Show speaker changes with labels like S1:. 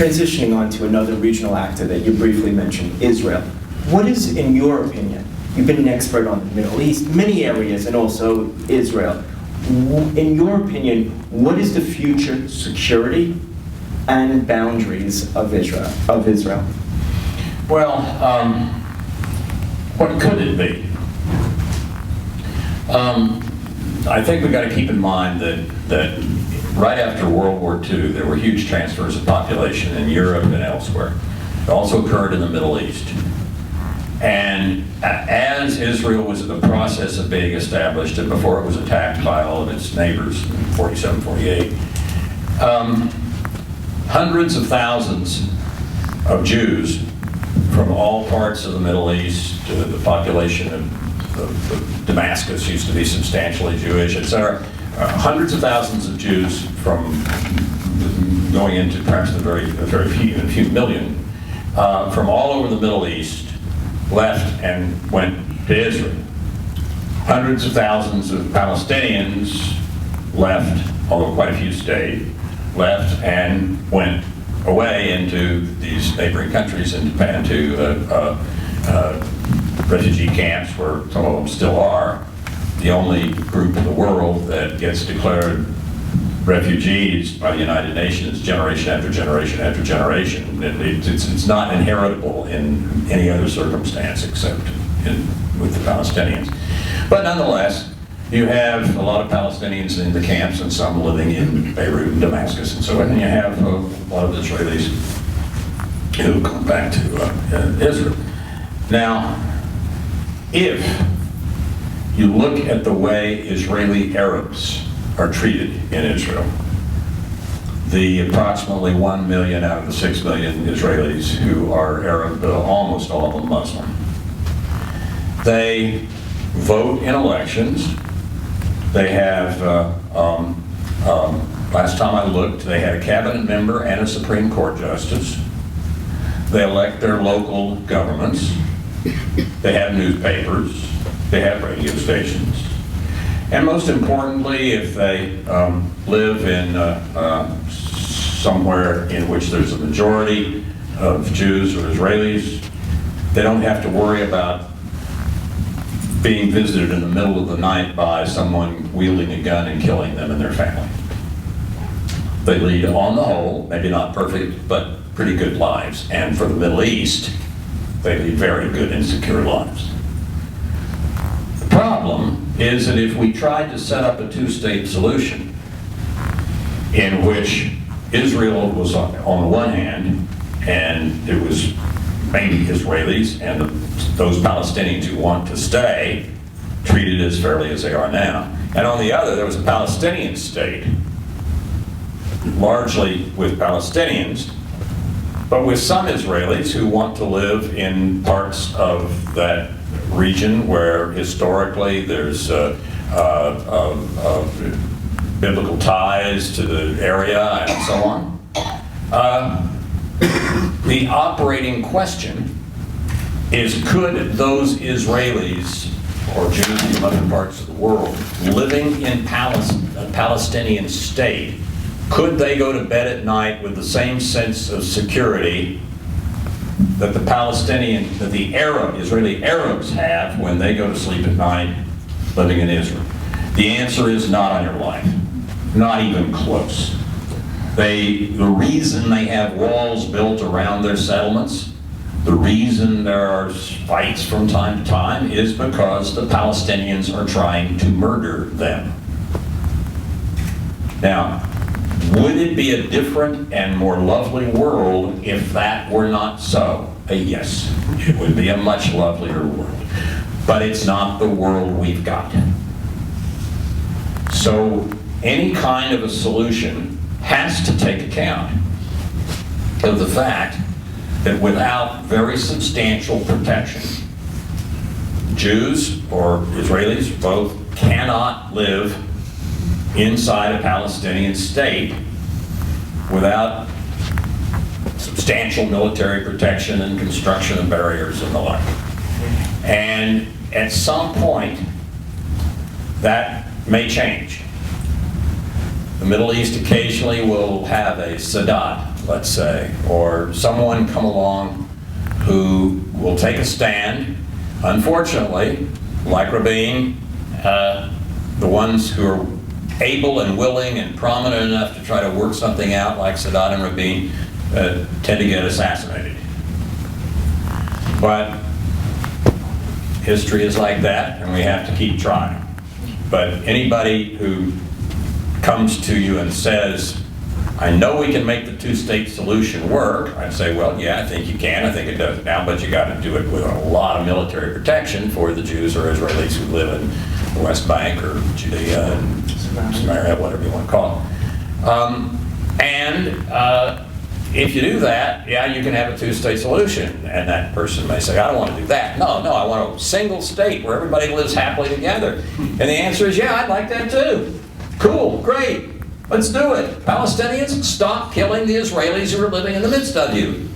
S1: transitioning on to another regional actor that you briefly mentioned, Israel. What is, in your opinion, you've been an expert on the Middle East, many areas, and also Israel. In your opinion, what is the future security and boundaries of Israel?
S2: Well, what could it be? I think we've got to keep in mind that right after World War II, there were huge transfers of population in Europe and elsewhere. It also occurred in the Middle East. And as Israel was in the process of being established, and before it was attacked by all of its neighbors in 47, 48, hundreds of thousands of Jews from all parts of the Middle East, the population of Damascus used to be substantially Jewish, etc. Hundreds of thousands of Jews from going into perhaps a very few million from all over the Middle East left and went to Israel. Hundreds of thousands of Palestinians left, although quite a few stayed, left and went away into these neighboring countries and to refugee camps where some of them still are. The only group in the world that gets declared refugees by the United Nations generation after generation after generation. It's not inheritable in any other circumstance except with the Palestinians. But nonetheless, you have a lot of Palestinians in the camps and some living in Beirut and Damascus and so on. And you have a lot of Israelis who come back to Israel. Now, if you look at the way Israeli Arabs are treated in Israel, the approximately 1 million out of the 6 million Israelis who are Arab, almost all of them Muslim, they vote in elections. They have, last time I looked, they had a cabinet member and a Supreme Court justice. They elect their local governments. They have newspapers. They have radio stations. And most importantly, if they live in somewhere in which there's a majority of Jews or Israelis, they don't have to worry about being visited in the middle of the night by someone wielding a gun and killing them and their family. They lead, on the whole, maybe not perfect, but pretty good lives. And for the Middle East, they lead very good and secure lives. The problem is that if we tried to set up a two-state solution in which Israel was on the one hand, and it was mainly Israelis and those Palestinians who want to stay treated as fairly as they are now. And on the other, there was a Palestinian state, largely with Palestinians, but with some Israelis who want to live in parts of that region where historically there's biblical ties to the area and so on. The operating question is, could those Israelis or Jews from other parts of the world living in a Palestinian state, could they go to bed at night with the same sense of security that the Israeli Arabs have when they go to sleep at night living in Israel? The answer is not on your life, not even close. The reason they have walls built around their settlements, the reason there are fights from time to time, is because the Palestinians are trying to murder them. Now, would it be a different and more lovely world if that were not so? Yes, it would be a much lovelier world. But it's not the world we've got. So any kind of a solution has to take account of the fact that without very substantial protection, Jews or Israelis both cannot live inside a Palestinian state without substantial military protection and construction of barriers and the like. And at some point, that may change. The Middle East occasionally will have a Sadat let's say, or someone come along who will take a stand. Unfortunately, like Rabin, the ones who are able and willing and prominent enough to try to work something out, like Sadat and Rabin, tend to get assassinated. But history is like that, and we have to keep trying. But anybody who comes to you and says, I know we can make the two-state solution work, I'd say, well, yeah, I think you can. I think it does now, but you got to do it with a lot of military protection for the Jews or Israelis who live in the West Bank or Judea and Samaria, whatever you want to call it. If you do that, yeah, you can have a two-state solution. And that person may say, I don't want to do that. No, I want a single state where everybody lives happily together. And the answer is, yeah, I'd like that too. Cool, great, let's do it. Palestinians, stop killing the Israelis who are living in the midst of you.